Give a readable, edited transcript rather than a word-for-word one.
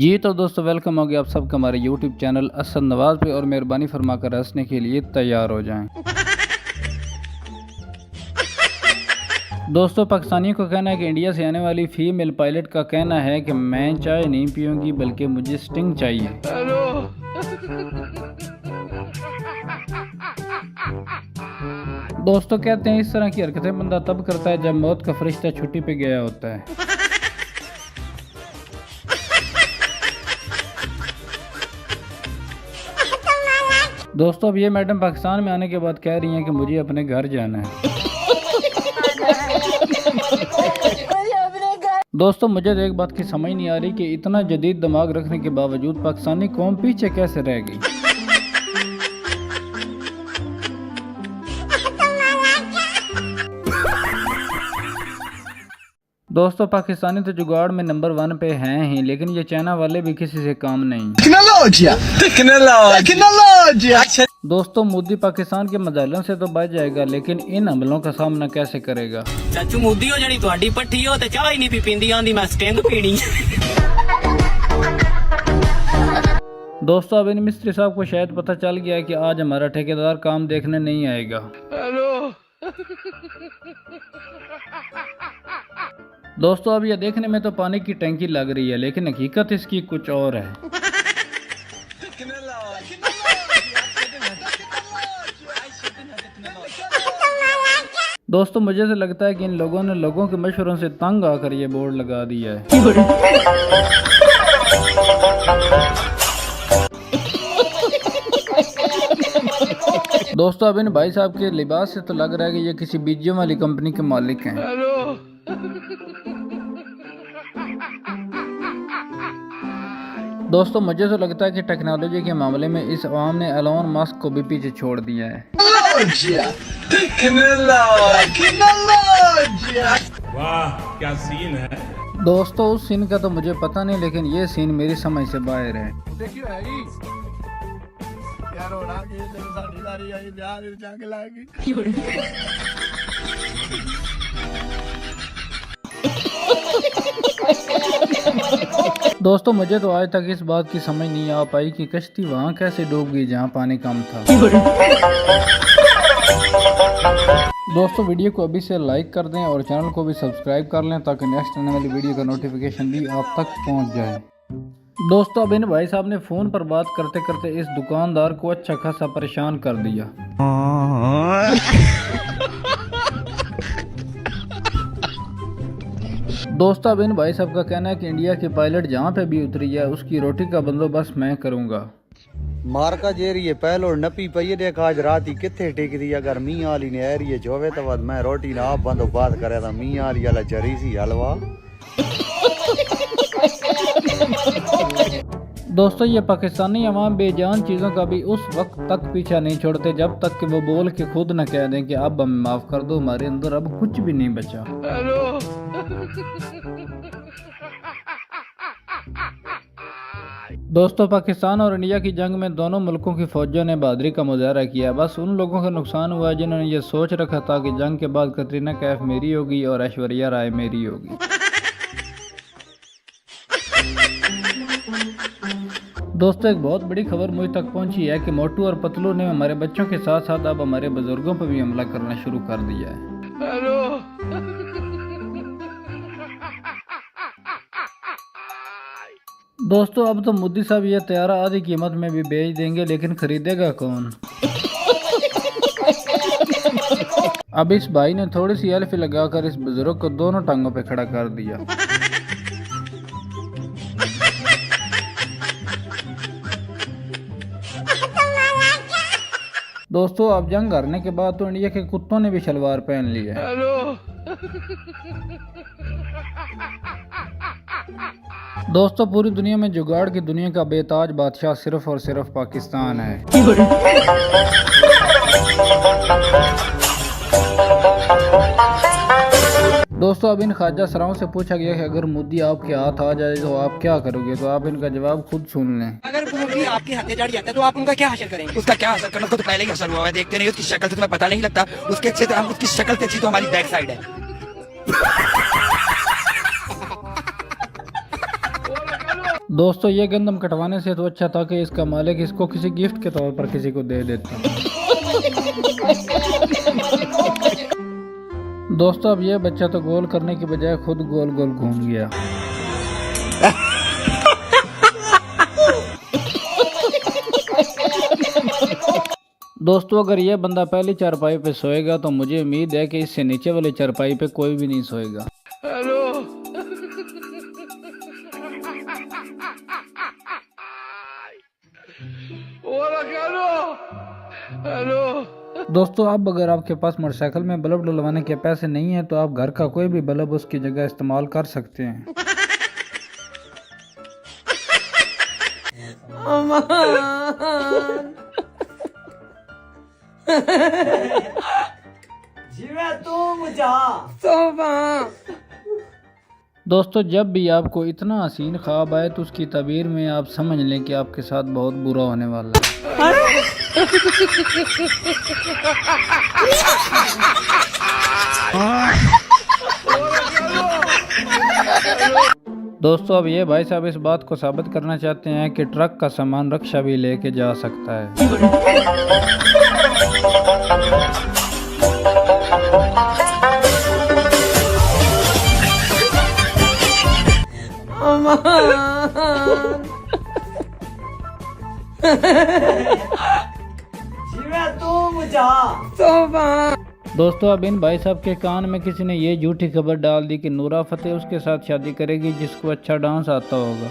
जी तो दोस्तों वेलकम हो गया आप सबका हमारे यूट्यूब चैनल असद नवाज पे और मेहरबानी फरमाकर हंसने के लिए तैयार हो जाएं। दोस्तों पाकिस्तानियों का कहना है कि इंडिया से आने वाली फीमेल पायलट का कहना है कि मैं चाय नहीं पीऊंगी बल्कि मुझे स्टिंग चाहिए। दोस्तों कहते हैं इस तरह की हरकतें बंदा तब करता है जब मौत का फरिश्ता छुट्टी पे गया होता है। दोस्तों अब ये मैडम पाकिस्तान में आने के बाद कह रही हैं कि मुझे अपने घर जाना है। दोस्तों मुझे तो एक बात की समझ नहीं आ रही कि इतना जदीद दिमाग रखने के बावजूद पाकिस्तानी कौम पीछे कैसे रह गई। दोस्तों पाकिस्तानी तो जुगाड़ में नंबर 1 पे हैं ही, लेकिन ये चाइना वाले भी किसी से काम नहीं। दोस्तों मोदी पाकिस्तान के मजालों से तो बच जाएगा, लेकिन इन हमलों का सामना कैसे करेगा। चाचू मोदी हो जानी ਤੁਹਾਡੀ ਪੱਠੀ ਹੋ ਤੇ ਚਾਹ ਹੀ ਨਹੀਂ ਪੀਂਦੀ ਆਂਦੀ मैं स्टिंग पीनी। दोस्तों अब इन मिस्त्री साहब को शायद पता चल गया है कि आज हमारा ठेकेदार काम देखने नहीं आएगा। दोस्तों अब यह देखने में तो पानी की टंकी लग रही है, लेकिन हकीकत इसकी कुछ और है। दोस्तों मुझे तो लगता है कि इन लोगों ने लोगों के मशवरों से तंग आकर ये बोर्ड लगा दिया है। दोस्तों अब इन भाई साहब के लिबास से तो लग रहा है कि ये किसी बीजियों वाली कंपनी के मालिक हैं। दोस्तों मुझे तो लगता है कि टेक्नोलॉजी के मामले में इस अवाम ने एलोन मस्क को भी पीछे छोड़ दिया है। वाह क्या सीन है। दोस्तों उस सीन का तो मुझे पता नहीं, लेकिन ये सीन मेरी समझ से बाहर है। दोस्तों मुझे तो आज तक इस बात की समझ नहीं आ पाई कि कश्ती वहाँ कैसे डूब गई जहाँ पानी कम था। दोस्तों वीडियो को अभी से लाइक कर दें और चैनल को भी सब्सक्राइब कर लें ताकि नेक्स्ट आने वाली वीडियो का नोटिफिकेशन भी आप तक पहुँच जाए। दोस्तों अब इन भाई साहब ने फ़ोन पर बात करते करते इस दुकानदार को अच्छा खासा परेशान कर दिया। दोस्तों अब इन भाई साहब का कहना है कि इंडिया की पायलट जहाँ पे भी उतरी है उसकी रोटी का बंदोबस्त मैं करूँगा। मारका जेरी है पहले और नपी पई देख आज रात ही किथे टेक दी अगर मी आली ने एरिए जोवे तो बाद मैं रोटी ना आप बंदोबस्त करे था मी आली वाला जरी सी हलवा। दोस्तों ये पाकिस्तानी अवाम बेजान चीज़ों का भी उस वक्त तक पीछा नहीं छोड़ते जब तक कि वो बोल के खुद न कह दें कि अब हमें माफ़ कर दो, हमारे अंदर अब कुछ भी नहीं बचा। दोस्तों पाकिस्तान और इंडिया की जंग में दोनों मुल्कों की फौजों ने बहादुरी का मुजाहरा किया। बस उन लोगों का नुकसान हुआ जिन्होंने ये सोच रखा था कि जंग के बाद कटरीना कैफ मेरी होगी और ऐश्वर्या राय मेरी होगी। दोस्तों एक बहुत बड़ी खबर मुझ तक पहुंची है कि मोटू और पतलू ने हमारे बच्चों के साथ साथ अब हमारे बुजुर्गों पर भी हमला करना शुरू कर दिया है। दोस्तों अब तो मोदी साहब ये तैयारा आधी कीमत में भी बेच देंगे, लेकिन खरीदेगा कौन। अब इस भाई ने थोड़ी सी एल्फी लगाकर इस बुजुर्ग को दोनों टांगों पे खड़ा कर दिया। दोस्तों अब जंग हारने के बाद तो इंडिया के कुत्तों ने भी शलवार पहन ली है। दोस्तों पूरी दुनिया में जुगाड़ की दुनिया का बेताज बादशाह सिर्फ और सिर्फ पाकिस्तान है। दोस्तों अब इन ख्वाजा सराओं से पूछा गया कि अगर मोदी आपके हाथ आ जाए तो आप क्या करोगे, तो आप इनका जवाब खुद सुन लें। अगर मोदी आपके हाथे चढ़ जाता है तो आप उनका क्या हासिल करेंगे? उसका क्या हासिल करना, उसको तो पहले ही असर हुआ है, देखते नहीं उसकी शक्ल से तुम्हें पता नहीं लगता। उसके अच्छे तो हम उसकी शक्ल से अच्छी तो हमारी बैक साइड है। दोस्तों ये गंदम कटवाने से तो अच्छा था कि इसका मालिक इसको किसी गिफ्ट के तौर पर किसी को दे देता। दोस्तों अब ये बच्चा तो गोल करने की बजाय खुद गोल गोल घूम गया। दोस्तों अगर ये बंदा पहली चारपाई पे सोएगा तो मुझे उम्मीद है कि इससे नीचे वाली चारपाई पे कोई भी नहीं सोएगा। दोस्तों अब अगर आपके पास मोटरसाइकिल में बल्ब डलवाने के पैसे नहीं है तो आप घर का कोई भी बल्ब उसकी जगह इस्तेमाल कर सकते हैं। दोस्तों जब भी आपको इतना हसीन ख्वाब आए तो उसकी ताबीर में आप समझ लें कि आपके साथ बहुत बुरा होने वाला है। दोस्तों अब ये भाई साहब इस बात को साबित करना चाहते हैं कि ट्रक का सामान रक्षा भी लेके जा सकता है। दोस्तों अब इन भाई साहब के कान में किसी ने ये झूठी खबर डाल दी कि नूरा फतेह उसके साथ शादी करेगी जिसको अच्छा डांस आता होगा।